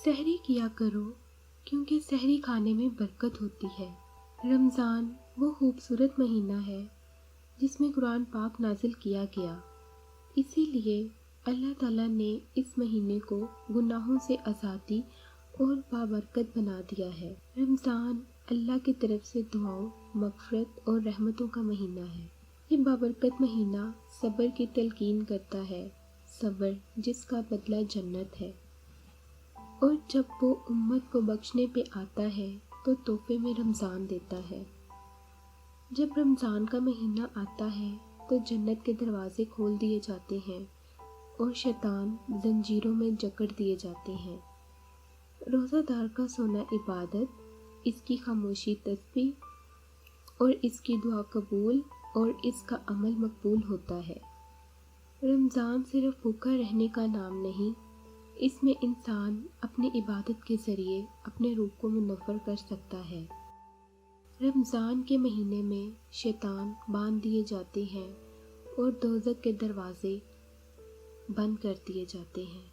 سحری کیا کرو کیونکہ سحری کھانے میں برکت ہوتی ہے۔ رمضان وہ خوبصورت مہینہ ہے جس میں قرآن پاک نازل کیا گیا، اسی لیے اللہ تعالیٰ نے اس مہینے کو گناہوں سے آزادی اور بابرکت بنا دیا ہے۔ رمضان اللہ کی طرف سے دعاؤں، مغفرت اور رحمتوں کا مہینہ ہے۔ یہ بابرکت مہینہ صبر کی تلقین کرتا ہے، صبر جس کا بدلہ جنت ہے، اور جب وہ امت کو بخشنے پہ آتا ہے تو تحفے میں رمضان دیتا ہے۔ جب رمضان کا مہینہ آتا ہے تو جنت کے دروازے کھول دیے جاتے ہیں اور شیطان زنجیروں میں جکڑ دیے جاتے ہیں۔ روزہ دار کا سونا عبادت، اس کی خاموشی تسبیح اور اس کی دعا قبول اور اس کا عمل مقبول ہوتا ہے۔ رمضان صرف بھوکا رہنے کا نام نہیں، اس میں انسان اپنی عبادت کے ذریعے اپنے روح کو منور کر سکتا ہے۔ رمضان کے مہینے میں شیطان باندھ دیے جاتے ہیں اور دوزخ کے دروازے بند کر دیے جاتے ہیں۔